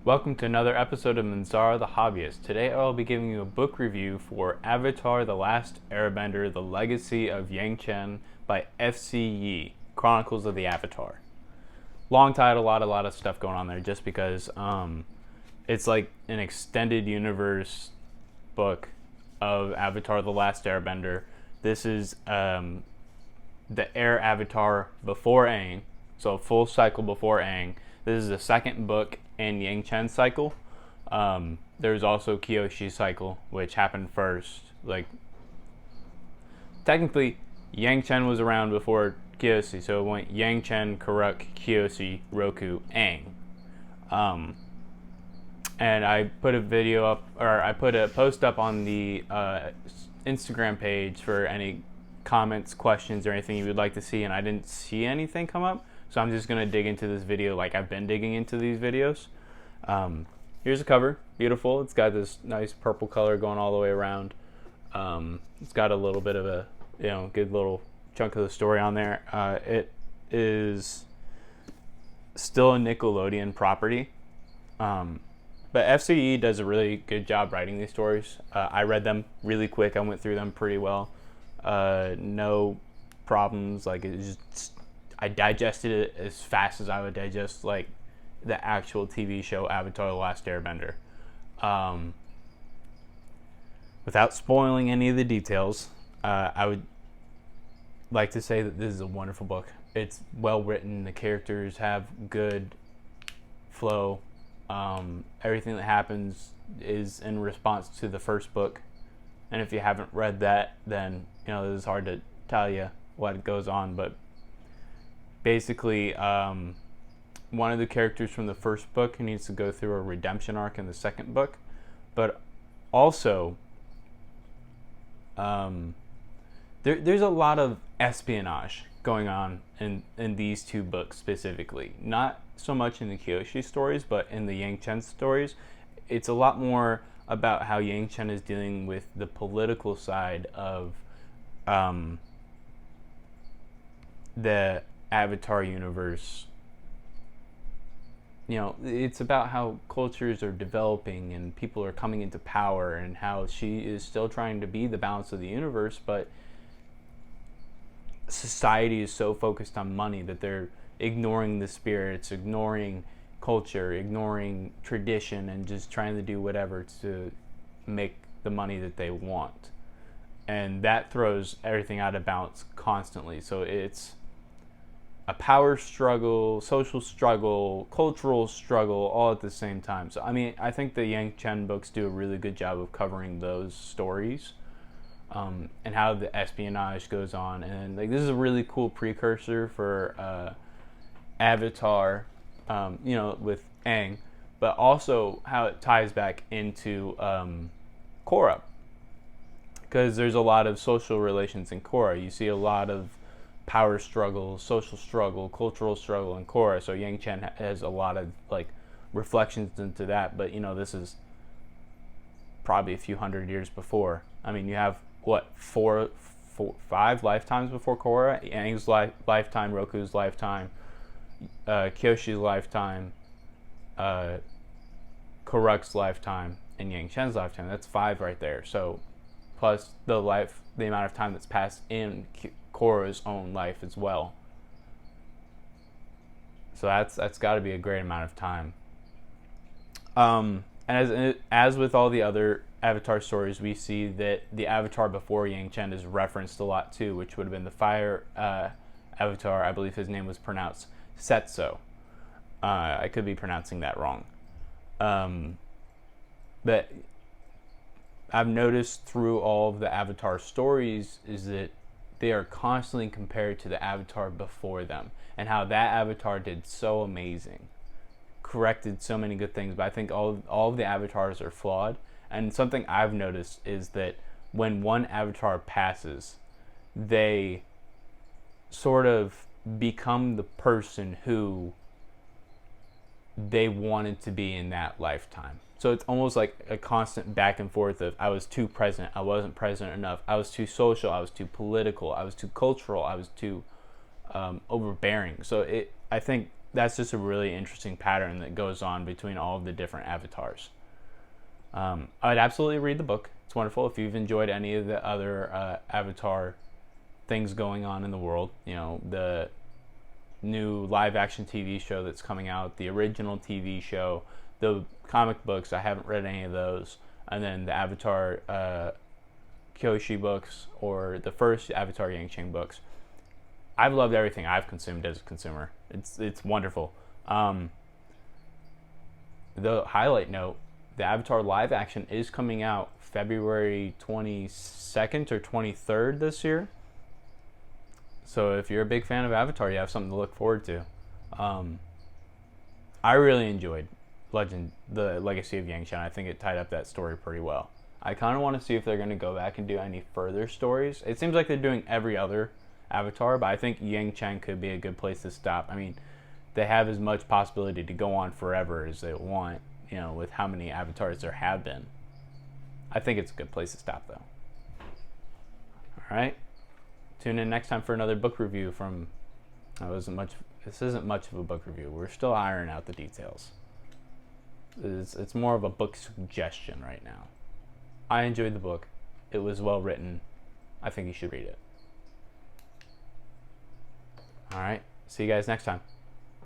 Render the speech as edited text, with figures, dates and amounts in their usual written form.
Welcome to another episode of Manzarra The Hobbyist. Today I will be giving you a book review for Avatar The Last Airbender, The Legacy of Yangchen by F.C. Yi, Chronicles of the Avatar. Long title, a lot of stuff going on there just because it's like an extended universe book of Avatar The Last Airbender. This is the Air Avatar before Aang, so a full cycle before Aang. This is the second book in Yangchen cycle. There's also Kyoshi's cycle, which happened first. Like, technically, Yangchen was around before Kyoshi, so it went Yangchen, Karuk, Kyoshi, Roku, Aang. And I put a video up, or I put a post up on the Instagram page for any comments, questions, or anything you would like to see, and I didn't see anything come up. So I'm just going to dig into this video like I've been digging into these videos. Here's the cover. Beautiful. It's got this nice purple color going all the way around. It's got a little bit of a, good little chunk of the story on there. It is still a Nickelodeon property. But FCE does a really good job writing these stories. I read them really quick. I went through them pretty well. No problems. Like, it's just, I digested it as fast as I would digest like the actual TV show Avatar: The Last Airbender. Without spoiling any of the details, I would like to say that this is a wonderful book. It's well written. The characters have good flow. Everything that happens is in response to the first book. And if you haven't read that, then this is hard to tell you what goes on, but basically, one of the characters from the first book needs to go through a redemption arc in the second book, but also there's a lot of espionage going on in these two books specifically. Not so much in the Kyoshi stories, but in the Yangchen stories. It's a lot more about how Yangchen is dealing with the political side of the Avatar universe. It's about how cultures are developing and people are coming into power, and how she is still trying to be the balance of the universe, but society is so focused on money that they're ignoring the spirits, ignoring culture, ignoring tradition, and just trying to do whatever to make the money that they want. And that throws everything out of balance constantly. So it's a power struggle, social struggle, cultural struggle, all at the same time. So, I think the Yangchen books do a really good job of covering those stories, and how the espionage goes on. And this is a really cool precursor for Avatar, with Aang, but also how it ties back into Korra, because there's a lot of social relations in Korra. You see a lot of power struggle, social struggle, cultural struggle in Korra. So Yangchen has a lot of reflections into that. But this is probably a few hundred years before. You have what, five lifetimes before Korra? Aang's lifetime, Roku's lifetime, Kyoshi's lifetime, Karuk's lifetime, and Yangchen's lifetime. That's five right there. So plus the amount of time that's passed in Korra's own life as well. So that's got to be a great amount of time. And as with all the other Avatar stories, we see that the Avatar before Yangchen is referenced a lot too, which would have been the Fire Avatar. I believe his name was pronounced Setso. I could be pronouncing that wrong. But I've noticed through all of the Avatar stories is that they are constantly compared to the Avatar before them, and how that Avatar did so amazing, corrected so many good things. But I think all of the Avatars are flawed. And something I've noticed is that when one Avatar passes, they sort of become the person who they wanted to be in that lifetime. So it's almost like a constant back and forth of, I was too present, I wasn't present enough, I was too social, I was too political, I was too cultural, I was too overbearing. So I think that's just a really interesting pattern that goes on between all of the different avatars. I'd absolutely read the book. It's wonderful. If you've enjoyed any of the other Avatar things going on in the world, you know, the new live action TV show that's coming out, the original TV show, the comic books, I haven't read any of those, and then the Avatar Kyoshi books, or the first Avatar Yangchen books. I've loved everything I've consumed as a consumer. It's wonderful. The highlight note, the Avatar live action is coming out February 22nd or 23rd this year. So if you're a big fan of Avatar, you have something to look forward to. I really enjoyed the Legacy of Yangchen. I think it tied up that story pretty well. I kind of want to see if they're going to go back and do any further stories. It seems like they're doing every other Avatar, but I think Yangchen could be a good place to stop. I mean, they have as much possibility to go on forever as they want, you know, with how many Avatars there have been. I think it's a good place to stop, though. All right. Tune in next time for another book review from... this isn't much of a book review. We're still ironing out the details. It's more of a book suggestion right now. I enjoyed the book. It was well written. I think you should read it. All right. See you guys next time.